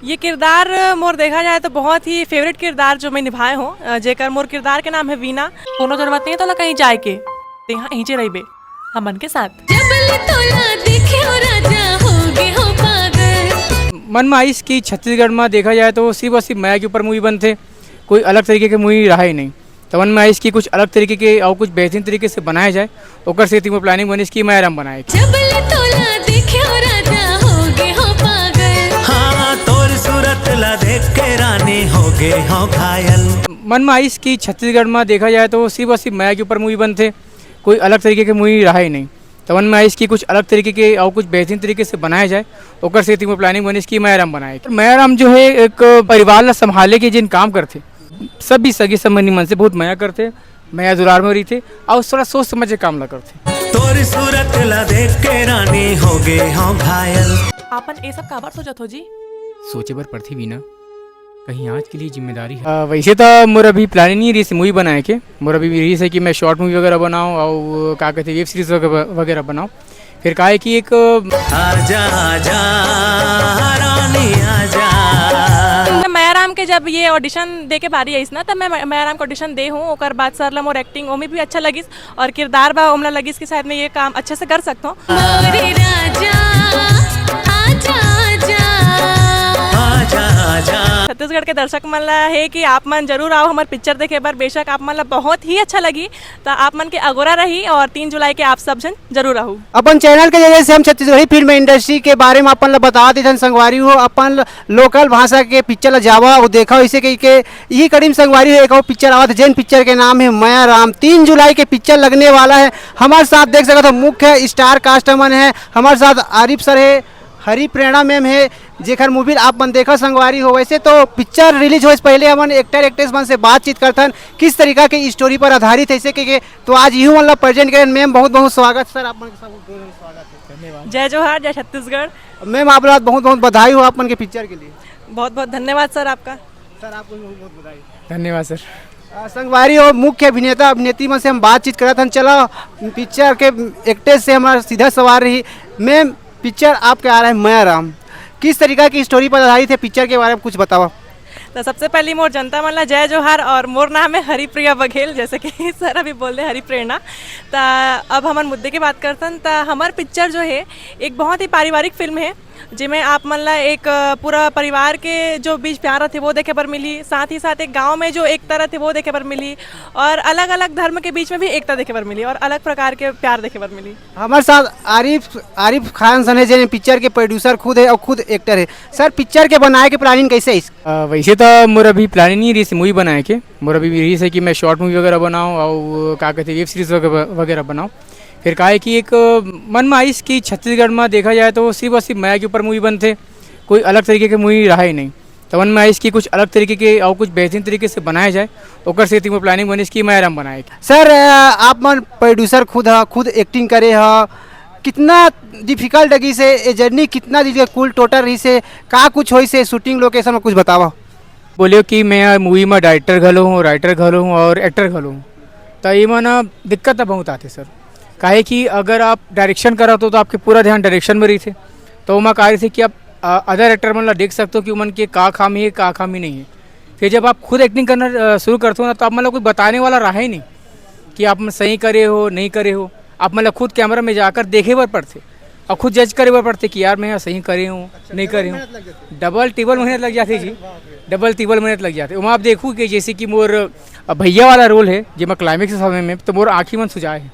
ये किरदार मोर देखा जाए तो बहुत ही फेवरेट किरदार जो मैं निभाए हूँ जेकर मोर किरदार के नाम है वीना। कोनो जरूरत नहीं है तोला कहीं जाए के, ते यहाँ यहीं रहिबे हमन के साथ। जबल तोला देखे हो राजा होगे हो पागल। मन में आइस कि छत्तीसगढ़ में देखा जाए तो सिर्फ और सिर्फ माया के ऊपर मूवी बनते, कोई अलग तरीके के मूवी रहा ही नहीं। तो मन में आइस कि कुछ अलग तरीके के और कुछ बेहतरीन तरीके से बनाया जाए, ओकर से तीन प्लानिंग बनिस कि माया राम बनाए। जबल तोला देखे हो राजा होगे हो पागल। हाँ तोर सूरत ला देख के रानी होगे हो घायल। मन में आइस कि छत्तीसगढ़ में देखा जाए तो सिर्फ और सिर्फ माया के ऊपर मूवी बनते, कोई अलग तरीके के मूवी रहा ही नहीं। तो मन में आइस कि कुछ अलग तरीके के और कुछ बेहतरीन तरीके से बनाया जाए, ओकर से तीन प्लानिंग बनिस कि माया राम बनाए। माया राम जो है एक परिवार ला संभाले के जिन काम करते, सभी सगे संबंधी मन से बहुत माया करते, माया दुलार में रही थे और थोड़ा सोच समझ के काम ला करते। तोर सूरत ला देख के रानी होगे हो घायल। आपन ये सब काबर सोचत हो जी? सोचे बर पड़ती भी ना, कहीं आज के लिए जिम्मेदारी है। वैसे तो मोर अभी प्लान नहीं रही मूवी बनाए के, मोर अभी रही है कि मैं शॉर्ट मूवी वगैरह बनाऊँ और क्या कहते वेब सीरीज वगैरह बनाऊँ। फिर कहा है कि एक आजा आजा रानी आजा। मायाराम के जब ये ऑडिशन दे के बारी आई ना, तब मैं मायाराम के ऑडिशन दे हूँ। ओकर बाद सर ला मोर एक्टिंग ओमे भी अच्छा लगिस और किरदार बा ओमला लगिस कि शायद मैं ये काम अच्छे से कर सकता हूँ। मोरे राजा आजा आजा आजा छत्तीसगढ़ के दर्शक मन ला है कि आप मन जरूर आओ हमारे पिक्चर देखे बार। बेशक आप मन ला बहुत ही अच्छा लगी, तो आप मन के अगोरा रही और 3 जुलाई के आप सब जन जरूर आहू। अपन चैनल के जरिए से हम छत्तीसगढ़ी फिल्म इंडस्ट्री के बारे में अपन ला बता देते संगवारी हो, अपन लोकल भाषा के पिक्चर ला जावा और देखा इसे कही के यही करीम संगवारी हो। एक और पिक्चर आवा जैन पिक्चर के नाम है माया राम। 3 जुलाई के पिक्चर लगने वाला है। हमारे साथ देख सकते हो मुख्य स्टार कास्ट मन है, हमारे साथ आरिफ सर है, हरी प्रेरणा मैम है, जेखर मूवी आप मन देखा संगवारी हो। वैसे तो पिक्चर रिलीज हो पहले हमन एक्टर एक्ट्रेस मन से बातचीत करथन किस तरीका के स्टोरी पर आधारित है इसे के तो आज यूँ मतलब प्रेजेंट करें। मैम बहुत बहुत स्वागत सर, आप मन के सब स्वागत है। धन्यवाद। जय जोहार, जय छत्तीसगढ़। मैम आप लोग बहुत बहुत बधाई हो आप मन के पिक्चर के लिए। बहुत बहुत धन्यवाद सर आपका। सर आपको बहुत बहुत बधाई। धन्यवाद सर। संगवारी हो मुख्य अभिनेता अभिनेत्री मन से हम बातचीत करत हन। चलो पिक्चर के एक्ट्रेस से हमारा सीधा सवाल रही। मैम पिक्चर आपके आ रहा है माया राम, किस तरीका की स्टोरी पर आधारित है? पिक्चर के बारे में कुछ बताओ। तो सबसे पहली मोर जनता मन ला जय जोहार और मोर नाम है हरिप्रिया बघेल, जैसे कि सर अभी बोल रहे हरी प्रेरणा। तो अब हमारे मुद्दे की बात करतन तो हमार पिक्चर जो है एक बहुत ही पारिवारिक फिल्म है, जिसमें आप मन ला एक पूरा परिवार के जो बीच प्यार थे वो देखे पर मिली, साथ ही साथ एक गांव में जो एकता थे वो देखे पर मिली, और अलग अलग धर्म के बीच में भी एकता देखे पर मिली और अलग प्रकार के प्यार देखे पर मिली। हमारे साथ आरिफ खान सन है जो पिक्चर के प्रोड्यूसर खुद है और खुद एक्टर है। सर पिक्चर के बनाए के प्लानिंग कैसे है? वैसे तो मोर अभी प्लान नहीं रही मूवी बनाए के, मोर अभी रही है कि मैं शॉर्ट मूवी वगैरह बनाऊँ और क्या कहते वेब सीरीज वगैरह बनाऊँ। फिर कहा है कि एक मन में आइस कि छत्तीसगढ़ में देखा जाए तो सिर्फ और सिर्फ माया के ऊपर मूवी बनते, कोई अलग तरीके के मूवी रहा ही नहीं। तो मन में आइस कि कुछ अलग तरीके के और कुछ बेहतरीन तरीके से बनाया जाए, ओकर से तीन प्लानिंग बनिस कि माया राम बनाए। सर आप मन प्रोड्यूसर खुद है, खुद एक्टिंग करे है, कितना डिफिकल्ट लगी से ये जर्नी, कितना कुल टोटल रही से का कुछ हो से शूटिंग लोकेशन में कुछ बतावा। बोलियो कि मैं मूवी में डायरेक्टर घलो हूँ, राइटर घलो हूँ और एक्टर घलो हूँ। तो ये माना दिक्कत बहुत आती सर, काहे कि अगर आप डायरेक्शन करा तो आपके पूरा ध्यान डायरेक्शन में रही थे। तो मैं कह रही थी कि आप अदर एक्टर मतलब देख सकते हो कि उमन के का खामी है का खामी नहीं है। फिर जब आप खुद एक्टिंग करना शुरू करते हो ना, तो आप मतलब कोई बताने वाला रहा ही नहीं कि आप सही करे हो नहीं करे हो। आप मतलब खुद कैमरा में जाकर देखे बर पड़ते और खुद जज करे बर पड़ते कि यार मैं सही करे हूँ नहीं करे हूँ। डबल टिबल मेहनत लग जाती जी, डबल टिबल मेहनत लग जाती। वहाँ आप देखूँ कि जैसे कि मोर भैया वाला रोल है जो मैं क्लाइमेक्स समय में, तो मोर आँखी मन सुझाए है,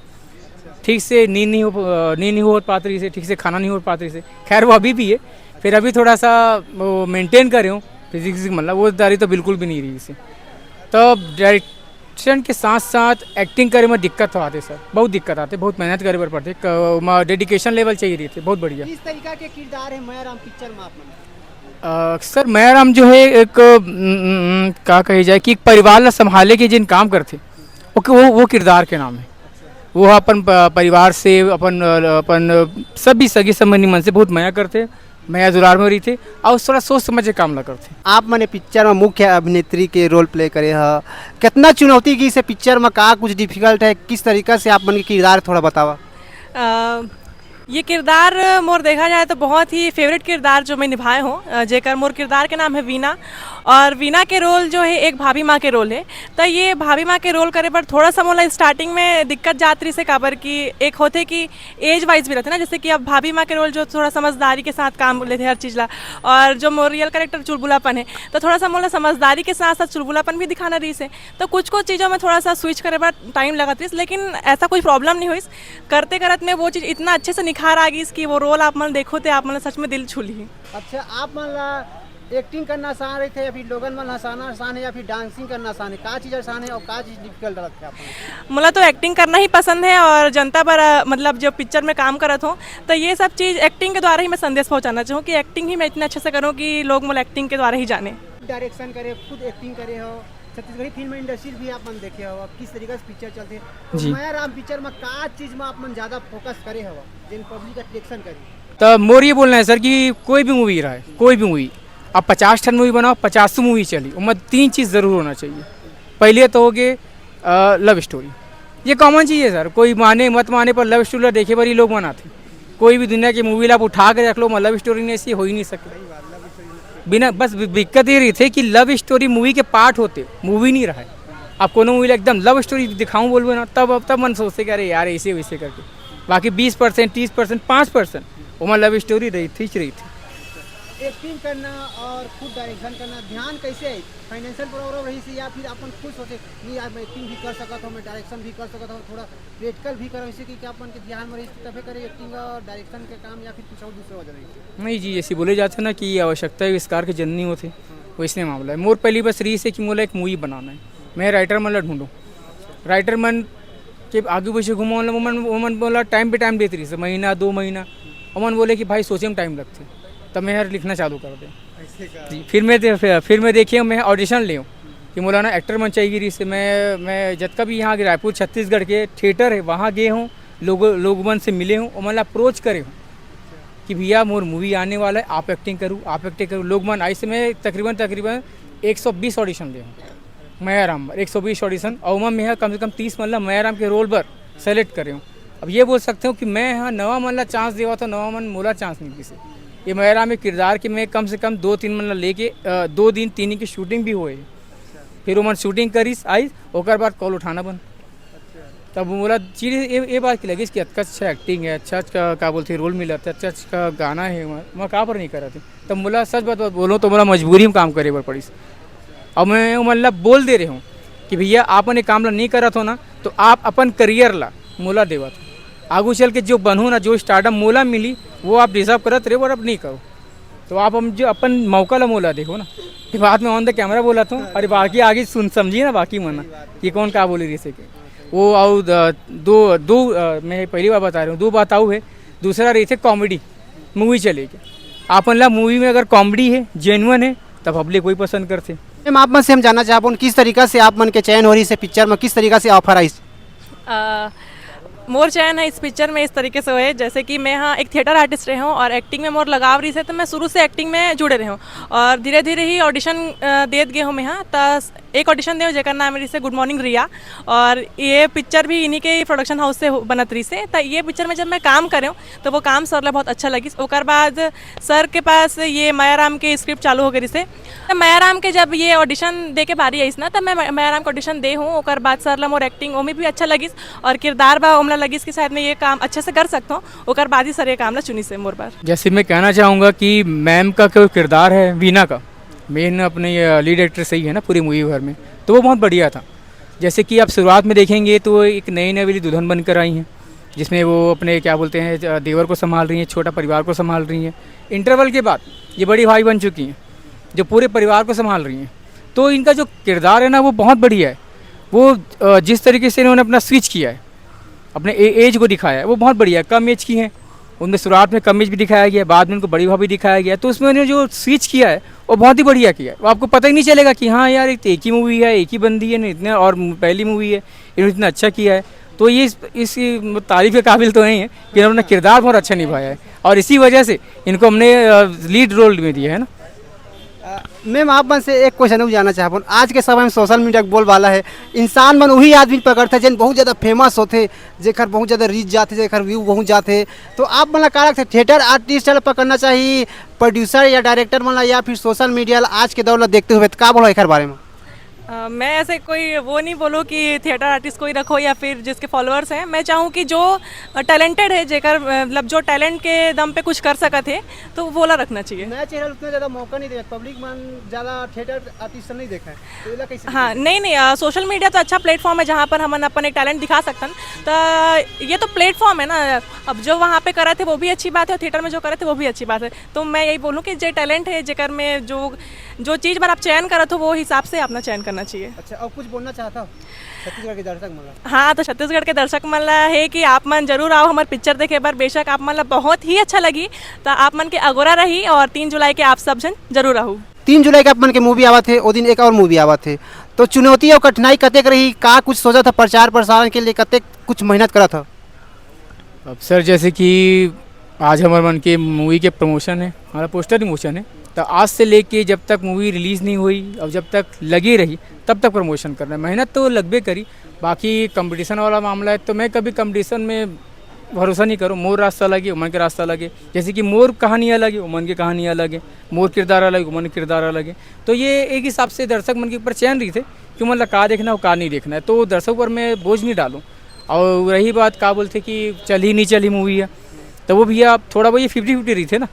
ठीक से नींद नहीं हो पाती रही से, ठीक से खाना नहीं हो पाती रही से। खैर वो अभी भी है, फिर अभी थोड़ा सा वो मेंटेन करे हूँ फिजिक्स मतलब वो दारी तो बिल्कुल भी नहीं रही इसे। तो डायरेक्शन के साथ साथ एक्टिंग करे में दिक्कत तो आते सर, बहुत दिक्कत आते, बहुत मेहनत करे पर पड़ते, डेडिकेशन लेवल चाहिए रहते, बहुत बढ़िया। किस तरीका के किरदार है माया राम पिक्चर में आप मन? सर माया राम जो है एक क्या कही जाए कि एक परिवार ला संभाले के जिन काम करते वो किरदार के नाम है। वो अपन परिवार से अपन सभी सगे संबंधी मन से बहुत माया करते, माया दुलार में रही थे और थोड़ा सोच समझ के काम ला करते। आप मैंने पिक्चर में मुख्य अभिनेत्री के रोल प्ले करे है, कितना चुनौती की से पिक्चर में का कुछ डिफिकल्ट है, किस तरीका से आप मन के किरदार थोड़ा बतावा। ये किरदार मोर देखा जाए तो बहुत ही फेवरेट किरदार जो मैं निभाए हूँ, जेकर मोर किरदार के नाम है वीना। और वीना के रोल जो है एक भाभी माँ के रोल है। तो ये भाभी माँ के रोल करे पर थोड़ा सा मोला स्टार्टिंग में दिक्कत जात रही से काबर कि एक होते कि एज वाइज भी रहते ना, जैसे कि अब भाभी माँ के रोल जो थोड़ा समझदारी के साथ काम लेते हर चीज़ ला, और जो मोर रियल करेक्टर चुलबुलापन है तो थोड़ा सा मोला समझदारी के साथ साथ चुलबुलापन भी दिखाना रही से। तो कुछ कुछ चीज़ों में थोड़ा सा स्विच करे पर टाइम लगा रही, लेकिन ऐसा कोई प्रॉब्लम नहीं हुई। करते करत में वो चीज़ इतना अच्छे से निखार आ गई कि वो रोल आप मन देखो तो आप मन सच में दिल छू ली। अच्छा, आप मन ला एक्टिंग करना आसान रही थे या फिर लोगन मन हंसाना आसान है या फिर डांसिंग करना आसान है? का चीज़ आसान है और का चीज़ डिफिकल्ट लगता है आपको? मुला तो एक्टिंग करना ही पसंद है, और जनता पर मतलब जो पिक्चर में काम करत हूँ तो ये सब चीज़ एक्टिंग के द्वारा ही मैं संदेश पहुँचाना चाहूँ कि एक्टिंग ही मैं इतने अच्छे से करूँ कि लोग मुझे एक्टिंग के द्वारा ही जाने। डायरेक्शन करे, खुद एक्टिंग करे हो, छत्तीसगढ़ी फिल्म इंडस्ट्री भी आप मन देखे हो, किस तरीके से पिक्चर चलते हैं। जी। माया राम पिक्चर में का चीज़ में आप मन ज़्यादा फोकस करे हो जिन पब्लिक अट्रैक्शन करी? तो मोर ये बोलना है सर कि कोई भी मूवी रहा है, कोई भी मूवी आप 50 टन मूवी बनाओ, 50 मूवी चली, उनमें 3 चीज़ ज़रूर होना चाहिए। पहले तो हो गए लव स्टोरी, ये कॉमन चीज़ है सर, कोई माने मत माने पर लव स्टोरी देखे पर ही लोग बनाते। कोई भी दुनिया की मूवी आप उठा कर रख लो, लव स्टोरी नहीं ऐसी हो ही नहीं सकती बिना। बस दिक्कत ये रही थी कि लव स्टोरी मूवी के पार्ट होते, मूवी नहीं रहा है। आप कोनो मूवी एकदम लव स्टोरी दिखाऊँ बोलबे ना, तब मन सोचते कि अरे यार ऐसे वैसे करके। बाकी 20%, 30%, 5% वो लव स्टोरी रही थी। एक्टिंग करना और खुद डायरेक्शन करना ध्यान कैसे है? फाइनेंशियल प्रॉब्लम रही से या फिर अपन खुद सोचे नहीं यार मैं एक्टिंग भी कर सकता हूँ, मैं डायरेक्शन भी कर सकता हूँ, थोड़ा प्रैक्टिकल भी करो, इसे कि क्या अपन के ध्यान में रही तभी करे एक्टिंग और डायरेक्शन के काम, या फिर कुछ और दूसरा वजह रही? नहीं जी, जैसे बोले जाते हैं ना कि आवश्यकता है विस्कार के जननी होते, वैसे मामला है। मोर पहली बस रही से कि मोला एक मूवी बनाना है, मैं राइटर मन ढूंढूँ। राइटर मन के आगे पीछे घूमो, मन बोला टाइम पे टाइम देती रही से, महीना 2 महीना, और मन बोले कि भाई सोचे में टाइम लगते, तब मैं यार लिखना चालू कर दे जी। फिर मैं देखिए मैं ऑडिशन ले कि मौलाना एक्टर मन चाहिए रही से। मैं जब कभी यहाँ रायपुर छत्तीसगढ़ के थिएटर है वहाँ गए हूँ, लोगों से मिले हूँ और मतलब अप्रोच करे हूँ कि भैया मोर मूवी आने वाला है, आप एक्टिंग करूँ। लोग मन आई से मैं तकरीबन 120 ऑडिशन ले हूँ माया राम, 120 ऑडिशन, और मैं कम से कम 30 मतलब माया राम के रोल पर सेलेक्ट करे हूँ। अब ये बोल सकते हो कि मैं यहाँ नवा मन ला चांस देवा तो नवा मन मोला चांस नहीं दी से। ये माया राम में किरदार कि मैं कम से कम 2-3 मन लेके 2 दिन 3 की शूटिंग भी हुए, फिर वो मन शूटिंग करीस आई, ओकर बाद कॉल उठाना बन। तब बोला चीज़ ये बात की लगी कि अच्छा एक्टिंग है, अच्छा क्या बोलते रोल मिला था, अच्छा गाना है, मैं कहाँ पर नहीं करा थे। तब बोला सच बात बोलो तो बोला मजबूरी में काम करे बर पड़ी। अब मैं मतलब बोल दे रहे हूँ कि भैया आपने काम ला नहीं करा था ना तो आप अपन करियर ला मोला देवा था, आगू चल के जो बनू ना, जो स्टार्टअप मोला मिली वो आप डिजर्व करत रहे और अब नहीं करो। तो आप हम जो अपन मौका ला मोला देखो ना, ये बात में ऑन द कैमरा बोला था। अरे बाकी आगे सुन समझिए ना, बाकी मना ये कौन क्या बोले जैसे कि वो आओ दो मैं पहली बार बता रहा हूँ, 2 बात आऊ है। दूसरा रही थे कॉमेडी मूवी चलेगी, आपन ला मूवी में अगर कॉमेडी है, जेन्युइन है, तब पब्लिक कोई पसंद करते। मैम आप मन से हम जानना चाहते हैं किस तरीका से आप मन के चयन हो रही से पिक्चर में, किस तरीका से ऑफर आई? मोर चयन है इस पिक्चर में इस तरीके से हुए जैसे कि मैं यहाँ एक थिएटर आर्टिस्ट रही हूँ और एक्टिंग में मोर लगाव रही से, तो मैं शुरू से एक्टिंग में जुड़े रही हूँ और धीरे धीरे ही ऑडिशन देत गए हूँ मैं यहाँ। तो एक ऑडिशन दे जेकर नाम रही से गुड मॉर्निंग रिया, और ये पिक्चर भी इन्हीं के प्रोडक्शन हाउस से बनत रही से। तो ये पिक्चर में जब मैं काम करे हूँ तो वो काम सर ला बहुत अच्छा लगी। ओकर बाद सर के पास ये माया राम के स्क्रिप्ट चालू हो गई से, तो माया राम के जब ये ऑडिशन दे के बारी आई ना, तब मैं माया राम के ऑडिशन दे हूँ। ओकर बाद सर ला मोर एक्टिंग ओमे भी अच्छा लगी और किरदार बा ओमला लगी कि शायद मैं ये काम अच्छे से कर सकता हूँ। ओकर बाद ही सर ये काम ला चुनी से मोर बार। जैसे मैं कहना चाहूँगा कि मैम का जो किरदार है वीना का, मेन अपने लीड एक्टर सही है ना पूरी मूवी भर में, तो वो बहुत बढ़िया था। जैसे कि आप शुरुआत में देखेंगे तो एक नई नवेली दुल्हन बनकर आई हैं, जिसमें वो अपने क्या बोलते हैं देवर को संभाल रही हैं, छोटा परिवार को संभाल रही हैं। इंटरवल के बाद ये बड़ी भाई बन चुकी हैं जो पूरे परिवार को संभाल रही हैं। तो इनका जो किरदार है ना वो बहुत बढ़िया है। वो जिस तरीके से इन्होंने अपना स्विच किया है, अपने एज को दिखाया है, वो बहुत बढ़िया है। कम एज की हैं, उनमें शुरुआत में कम एज भी दिखाया गया है, बाद में उनको बड़ी भाभी दिखाया गया है। तो उसमें उन्होंने जो स्विच किया है वो बहुत ही बढ़िया किया है। वो आपको पता ही नहीं चलेगा कि हाँ यार एक ही मूवी है, एक ही बंदी है, इतने और पहली मूवी है, इन्होंने इतना अच्छा किया है। तो ये इस तारीफ के काबिल तो नहीं है कि इन्होंने किरदार बहुत अच्छा निभाया है और इसी वजह से इनको हमने लीड रोल में दिया है ना। मैम आप मन से एक क्वेश्चन जानना चाहब आज के समय में सोशल मीडिया के बोलबाला है इंसान मन वही आदमी पकड़ते जिन बहुत ज़्यादा फेमस होते जेकर बहुत ज़्यादा रीच जाते जेकर व्यू बहुत जाते तो आप मन ला का लगता है थिएटर आर्टिस्ट ला पकड़ना चाहिए प्रोड्यूसर या डायरेक्टर मन ला या फिर सोशल मीडिया ला आज के दौर ला देखते हुए तो का बोलो एक बारे में। मैं ऐसे कोई वो नहीं बोलूँ कि थिएटर आर्टिस्ट कोई रखो या फिर जिसके फॉलोअर्स हैं। मैं चाहूँ कि जो टैलेंटेड है जेकर मतलब जो टैलेंट के दम पे कुछ कर सका थे तो वो वाला रखना चाहिए। नया चेहरा उतना ज़्यादा मौका नहीं देता पब्लिक मन ज़्यादा थिएटर आर्टिस्ट नहीं देखा है तो इला कैसे। हाँ नहीं सोशल मीडिया तो अच्छा प्लेटफॉर्म है जहाँ पर हम अपन एक टैलेंट दिखा सकते हैं। तो ये तो प्लेटफॉर्म है ना। अब जो वहाँ पे करा थे वो भी अच्छी बात है और थिएटर में जो करे थे वो भी अच्छी बात है। तो मैं यही बोलूँ कि जो टैलेंट है जेकर में जो चीज़ पर आप चयन करो तो वो हिसाब से अपना चयन करना चाहिए। अच्छा और कुछ बोलना चाहता हूँ छत्तीसगढ़ के दर्शक मन ला। हाँ तो छत्तीसगढ़ के दर्शक मन ला है कि आप मन जरूर आओ हमारे पिक्चर देखे बार। बेशक आप मन ला बहुत ही अच्छा लगी तो आप मन के अगोरा रही और 3 जुलाई के आप सब जन जरूर आहू। 3 जुलाई के अपन के मूवी आवा थे वो दिन एक और मूवी आवा थे तो चुनौती और कठिनाई कतेक रही का कुछ सोचा था प्रचार प्रसारण के लिए कतेक कुछ मेहनत करा था। अब सर जैसे कि आज हमारे मन के मूवी के प्रमोशन है हमारा पोस्टर रिमोशन है तो आज से लेके जब तक मूवी रिलीज़ नहीं हुई और जब तक लगी रही तब तक प्रमोशन करना है। मेहनत तो लगभग करी। बाकी कंपटीशन वाला मामला है तो मैं कभी कंपटीशन में भरोसा नहीं करूँ। मोर रास्ता लगे उमन के रास्ता लगे जैसे कि मोर कहानी अलग है उमन की कहानी अलग है मोर किरदार अलग उमन के किरदार अलग है। तो ये एक हिसाब से दर्शक मन के ऊपर चैन रही थे कि मतलब का देखना है का नहीं देखना है तो दर्शक पर मैं बोझ नहीं डालूँ। और रही बात का बोलते कि चली नहीं चली मूवी है तो वो भैया थोड़ा बहुत ये 50-50 रही थे ना।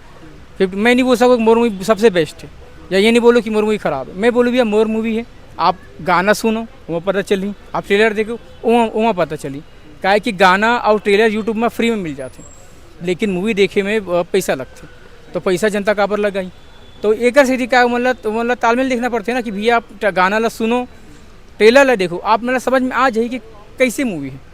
मैं नहीं बोल सकूँ मोर मूवी सबसे बेस्ट है या ये नहीं बोलो कि मोर मूवी ख़राब है। मैं बोलूँ भैया मोर मूवी है आप गाना सुनो वो पता चली आप ट्रेलर देखो वहाँ पता चली क्या है कि गाना और ट्रेलर यूट्यूब में फ्री में मिल जाते लेकिन मूवी देखे में पैसा लगते तो पैसा जनता का पर लगाई तो एक सीधी क्या मतलब तालमेल देखना पड़ते है ना कि भैया आप गाना ला सुनो ट्रेलर ला देखो आप मतलब समझ में आ जाए कि कैसी मूवी है।